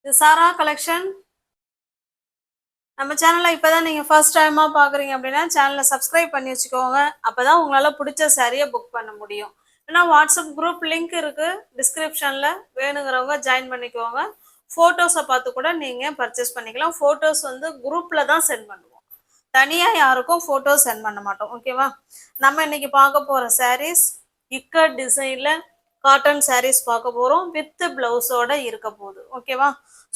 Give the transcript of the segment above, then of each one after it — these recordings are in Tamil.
இது சாரா கலெக்ஷன். நம்ம சேனலை இப்போதான் நீங்கள் ஃபர்ஸ்ட் டைமாக பார்க்குறீங்க அப்படின்னா சேனலை சப்ஸ்கிரைப் பண்ணி வச்சுக்கோங்க. அப்போ தான் உங்களால் பிடிச்ச சாரியை புக் பண்ண முடியும். ஏன்னா வாட்ஸ்அப் குரூப் லிங்க் இருக்குது டிஸ்கிரிப்ஷனில், வேணுங்கிறவங்க ஜாயின் பண்ணிக்கோங்க. ஃபோட்டோஸை பார்த்து கூட நீங்கள் பர்ச்சேஸ் பண்ணிக்கலாம். ஃபோட்டோஸ் வந்து குரூப்பில் தான் சென்ட் பண்ணுவோம், தனியாக யாருக்கும் ஃபோட்டோஸ் சென்ட் பண்ண மாட்டோம். ஓகேவா? நம்ம இன்னைக்கு பார்க்க போகிற சாரீஸ் இக்கட் டிசைனில் காட்டன் சாரீஸ் பார்க்க போகிறோம். வித் ப்ளவுஸோட இருக்க போகுது. ஓகேவா?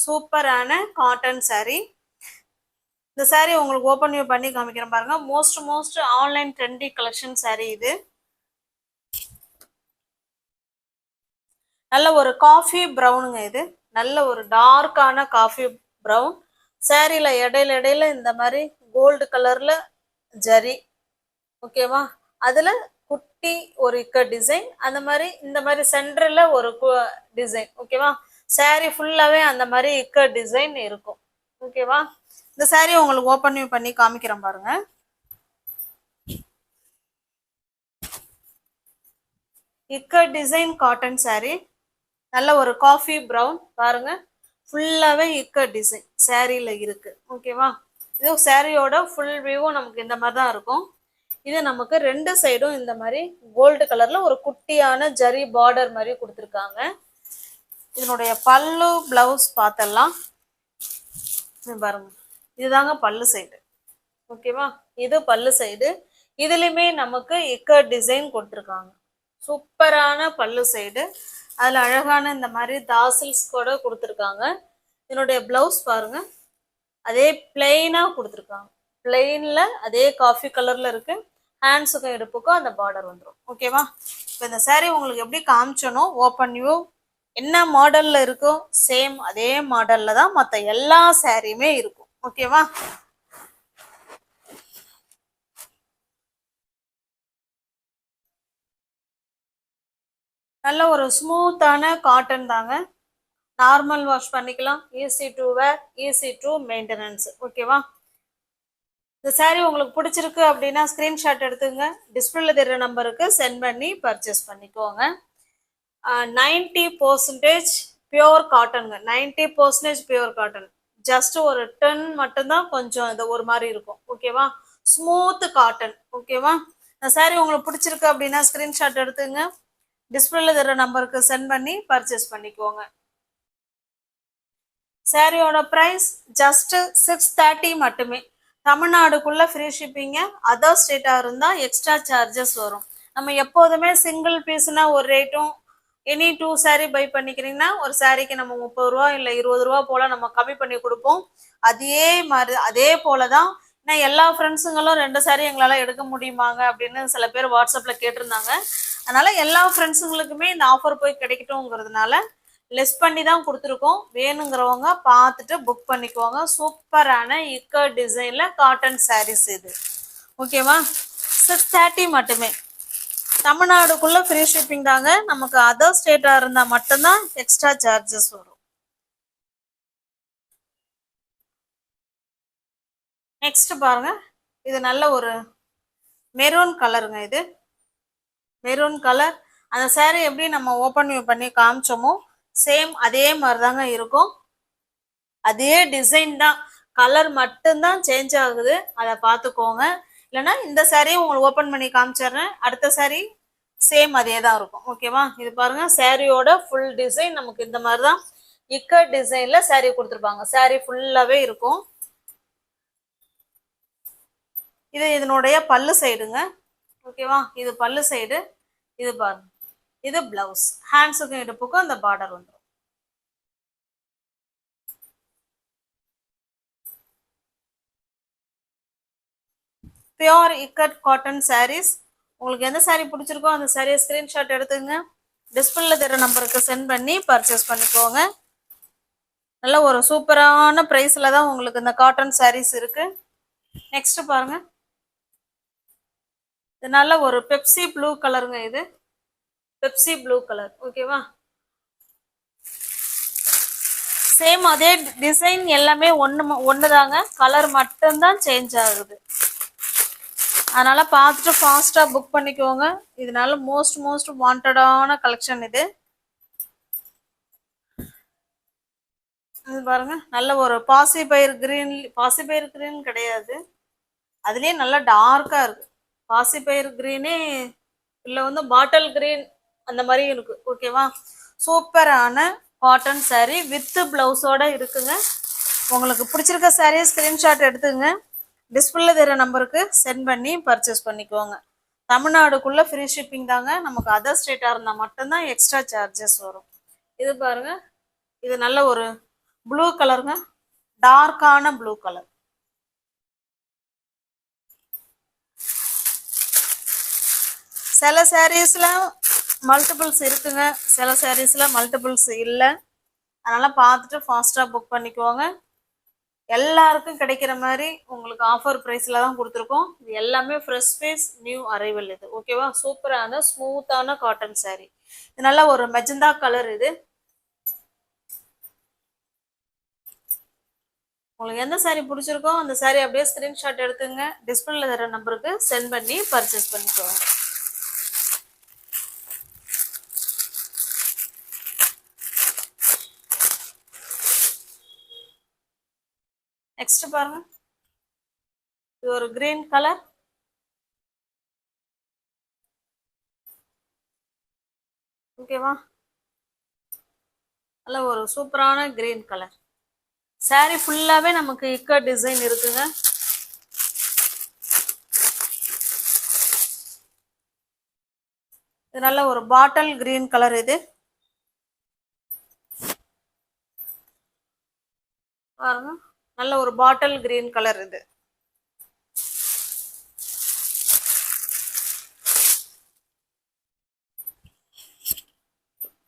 சூப்பரான காட்டன் சாரீ. இந்த சாரீ உங்களுக்கு ஓப்பன் வியூ பண்ணி காமிக்கிறேன் பாருங்க. Most online trendy collection sari இது. நல்ல ஒரு காஃபி ப்ரௌனுங்க. இது நல்ல ஒரு டார்க்கான காஃபி ப்ரௌன். சாரீல இடையில இந்த மாதிரி கோல்டு கலர்ல ஜரி. ஓகேவா? அதுல குட்டி ஒரு இக்க டிசைன், அந்த மாதிரி இந்த மாதிரி சென்டர்ல ஒரு டிசைன். ஓகேவா? சாரீ ஃபுல்லாவே அந்த மாதிரி இக்க டிசைன் இருக்கும். ஓகேவா? இந்த சாரீ உங்களுக்கு ஓப்பன் பண்ணி காமிக்கிறேன் பாருங்க. இக்க டிசைன் காட்டன் சாரீ. நல்ல ஒரு காஃபி ப்ரௌன் பாருங்க. ஃபுல்லாவே இக்க டிசைன் சாரீல இருக்கு. ஓகேவா? இது சாரியோட ஃபுல் வியூவும் நமக்கு இந்த மாதிரி தான் இருக்கும். இது நமக்கு ரெண்டு சைடும் இந்த மாதிரி கோல்டு கலர்ல ஒரு குட்டியான ஜரி பார்டர் மாதிரி கொடுத்துருக்காங்க. இதனுடைய பல்லு பிளவுஸ் பார்த்தலாம் பாருங்க. இதுதாங்க பல்லு சைடு. ஓகேவா? இது பல்லு சைடு. இதுலயுமே நமக்கு இக்க டிசைன் கொடுத்துருக்காங்க. சூப்பரான பல்லு சைடு. அதுல அழகான இந்த மாதிரி தாசில்ஸ் கூட கொடுத்துருக்காங்க. இதனுடைய பிளவுஸ் பாருங்க, அதே பிளெயினா கொடுத்துருக்காங்க. பிளெயின்ல அதே காஃபி கலர்ல இருக்கு. ஹேண்ட்ஸுக்கும் இடுப்புக்கும் அந்த பார்டர் வந்துடும். ஓகேவா? இப்போ இந்த சாரீ உங்களுக்கு எப்படி காமிச்சனோ ஓப்பன் வியூ என்ன மாடல்ல இருக்கோ சேம் அதே மாடல்ல தான் மற்ற எல்லா சாரியுமே இருக்கும். ஓகேவா? நல்ல ஒரு ஸ்மூத்தான காட்டன் தாங்க. நார்மல் வாஷ் பண்ணிக்கலாம். Easy to wear, easy to maintenance. ஓகேவா? இந்த சாரீ உங்களுக்கு பிடிச்சிருக்கு அப்படின்னா ஸ்கிரீன்ஷாட் எடுத்துங்க. டிஸ்பிளேல தெரிகிற நம்பருக்கு சென்ட் பண்ணி பர்ச்சேஸ் பண்ணிக்கோங்க. 90% பியோர் காட்டனுங்க. 90% pure cotton. ஜஸ்ட் ஒரு 10 மட்டும்தான் கொஞ்சம் இது ஒரு மாதிரி இருக்கும். ஓகேவா? Smooth cotton. ஓகேவா? இந்த சாரீ உங்களுக்கு பிடிச்சிருக்கு அப்படின்னா ஸ்கிரீன்ஷாட் எடுத்துங்க. டிஸ்பிளேல தெரிகிற நம்பருக்கு சென்ட் பண்ணி பர்ச்சேஸ் பண்ணிக்கோங்க. சாரியோட ப்ரைஸ் ஜஸ்ட் 630 மட்டுமே. தமிழ்நாடுக்குள்ள ஃப்ரீ ஷிப்பிங்க. அதர் ஸ்டேட்டாக இருந்தால் எக்ஸ்ட்ரா சார்ஜஸ் வரும். நம்ம எப்போதுமே சிங்கிள் பீஸ்னா ஒரு ரேட்டும், எனி 2 சாரீ பை பண்ணிக்கிறீங்கன்னா ஒரு சாரீக்கு நம்ம 30 ரூபா இல்லை 20 ரூபா போல நம்ம கம்மி பண்ணி கொடுப்போம். அதே மாதிரி அதே போல தான். ஏன்னா எல்லா ஃப்ரெண்ட்ஸுங்களும் 2 சாரீ எங்களால் எடுக்க முடியுமாங்க அப்படின்னு சில பேர் வாட்ஸ்அப்பில் கேட்டிருந்தாங்க. அதனால எல்லா ஃப்ரெண்ட்ஸுங்களுக்குமே இந்த ஆஃபர் போய் கிடைக்கட்டும்ங்கிறதுனால லெஸ் பண்ணி தான் கொடுத்துருக்கோம். வேணுங்கிறவங்க பார்த்துட்டு புக் பண்ணிக்குவாங்க. சூப்பரான இக்க டிசைன்ல காட்டன் சாரீஸ் இது. ஓகேவா? 630 மட்டுமே. தமிழ்நாடுக்குள்ள ஃப்ரீ ஷிப்பிங் தாங்க. நமக்கு அதர் ஸ்டேட்டா இருந்தா மட்டும்தான் எக்ஸ்ட்ரா சார்ஜஸ் வரும். நெக்ஸ்ட் பாருங்க. இது நல்ல ஒரு மெரூன் கலருங்க. இது மெரூன் கலர். அந்த சாரீ எப்படி நம்ம ஓப்பன் வியூ பண்ணி காமிச்சோமோ சேம் அதே மாதிரி தாங்க இருக்கும். அதே டிசைன் தான், கலர் மட்டும்தான் சேஞ்ச் ஆகுது. அதை பார்த்துக்கோங்க. இல்லைன்னா இந்த சாரியை உங்களுக்கு ஓப்பன் பண்ணி காமிச்சிடுறேன். அடுத்த சாரீ சேம் அதே தான் இருக்கும். ஓகேவா? இது பாருங்க. சாரியோட ஃபுல் டிசைன் நமக்கு இந்த மாதிரி தான் இக்க டிசைன்ல சாரீ கொடுத்துருப்பாங்க. சாரீ ஃபுல்லாவே இருக்கும். இது இதனுடைய பல்லு சைடுங்க. ஓகேவா? இது பல்லு சைடு. இது பாருங்க. இது பிளவுஸ். ஹேண்ட்ஸுக்கும் இடுப்புக்கும் அந்த பார்டர் வந்துடும். Pure ikat cotton saris. உங்களுக்கு எந்த சாரீ பிடிச்சிருக்கோ அந்த சாரியை ஸ்கிரீன்ஷாட் எடுத்துங்க. டிஸ்பிளேல தர நம்பருக்கு சென்ட் பண்ணி பர்ச்சேஸ் பண்ணிக்கோங்க. நல்ல ஒரு சூப்பரான ப்ரைஸில் தான் உங்களுக்கு இந்த காட்டன் சாரீஸ் இருக்கு. நெக்ஸ்ட் பாருங்க. இது நல்ல ஒரு பெப்சி ப்ளூ கலருங்க. இது பெப்சி ப்ளூ கலர். ஓகேவா? சேம் அதே டிசைன் எல்லாமே ஒண்ணுதாங்க. கலர் மட்டும்தான் சேஞ்ச் ஆகுது. அதனால பார்த்துட்டு ஃபாஸ்டா புக் பண்ணிக்கோங்க. இதனால மோஸ்ட் வாண்டடான கலெக்ஷன் இது. இது பாருங்க, நல்ல ஒரு பாசி பயிர் கிரீன் கிடையாது, அதுலயே நல்லா டார்க்கா இருக்கு. பாசிப்பயிறு கிரீனே இல்லை வந்து பாட்டில் கிரீன் அந்த மாதிரி இருக்கு. ஓகேவா, சூப்பரான காட்டன் saree வித் பிளவுஸோட இருக்குங்க. உங்களுக்கு பிடிச்சிருக்க சாரியை ஸ்கிரீன்ஷாட் எடுத்துங்க, டிஸ்பிளே தெரிய நம்பருக்கு சென்ட் பண்ணி பர்ச்சேஸ் பண்ணிக்கோங்க. தமிழ்நாடுக்குள்ள ஃப்ரீ ஷிப்பிங் தாங்க. நமக்கு அதர் ஸ்டேட்டா இருந்தா மட்டும்தான் எக்ஸ்ட்ரா சார்ஜஸ் வரும். இது பாருங்க, இது நல்ல ஒரு ப்ளூ கலருங்க, டார்க்கான ப்ளூ கலர். சில சாரீஸ்ல மல்டிபிள்ஸ் இருக்குங்க, சில சாரீஸ்ல மல்டிபிள்ஸ் இல்லை. அதனால பார்த்துட்டு ஃபாஸ்டா புக் பண்ணிக்குவாங்க. எல்லாருக்கும் கிடைக்கிற மாதிரி உங்களுக்கு ஆஃபர் ப்ரைஸ்ல தான் கொடுத்துருக்கோம். இது எல்லாமே ஃப்ரெஷ் பீஸ், நியூ அரைவல். இது ஓகேவா, சூப்பரான ஸ்மூத்தான காட்டன் saree. இது நல்ல ஒரு மெஜந்தா கலர். இது உங்களுக்கு எந்த saree பிடிச்சிருக்கோ அந்த saree அப்படியே ஸ்கிரீன்ஷாட் எடுத்துங்க, டிஸ்பிளேல தர நம்பருக்கு சென்ட் பண்ணி பர்ச்சேஸ் பண்ணிக்கோங்க. நெக்ஸ்ட் பாருங்க, இது ஒரு கிரீன் கலர். ஓகேவா, நல்ல ஒரு சூப்பரான கிரீன் கலர். saree ஃபுல்லாவே நமக்கு இக்கட் டிசைன் இருக்குங்க. இது நல்ல ஒரு பாட்டில் கிரீன் கலர். இது பாருங்க, நல்ல ஒரு பாட்டில் கிரீன் கலர். இது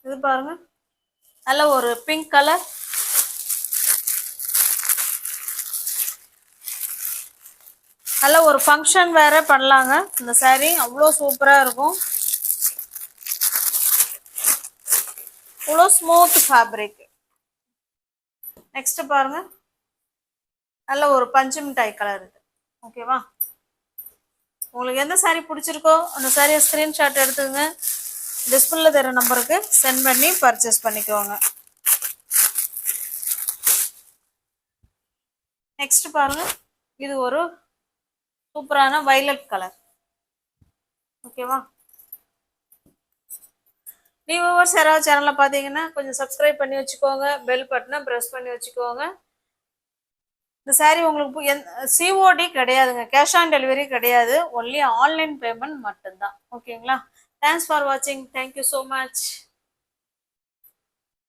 இது பாருங்க, நல்ல ஒரு பிங்க் கலர். நல்ல ஒரு ஃபங்க்ஷன் வேற பண்ணலாங்க. இந்த saree அவ்வளோ சூப்பரா இருக்கும், அவ்வளோ ஸ்மூத் ஃபேப்ரிக். நெக்ஸ்ட் பாருங்க, நல்ல ஒரு பஞ்சு மிட்டாய் கலர். இது ஓகேவா, உங்களுக்கு எந்த saree பிடிச்சிருக்கோ அந்த சாரியை ஸ்கிரீன்ஷாட் எடுத்துங்க, டிஸ்பிளேல தர நம்பருக்கு சென்ட் பண்ணி பர்ச்சேஸ் பண்ணிக்கோங்க. நெக்ஸ்ட் பாருங்க, இது ஒரு சூப்பரான வைலட் கலர். ஓகேவா, வியூவர்ஸ் யாராவது சேனலை பார்த்தீங்கன்னா கொஞ்சம் சப்ஸ்கிரைப் பண்ணி வச்சுக்கோங்க, பெல் பட்டனை ப்ரெஸ் பண்ணி வச்சுக்கோங்க. இந்த saree உங்களுக்கு சிஓடி கிடையாதுங்க, கேஷ் ஆன் டெலிவரி கிடையாது, ஒன்லி ஆன்லைன் பேமெண்ட் மட்டும்தான். ஓகேங்களா, தேங்க்ஸ் ஃபார் வாட்சிங், தேங்க்யூ ஸோ மச்.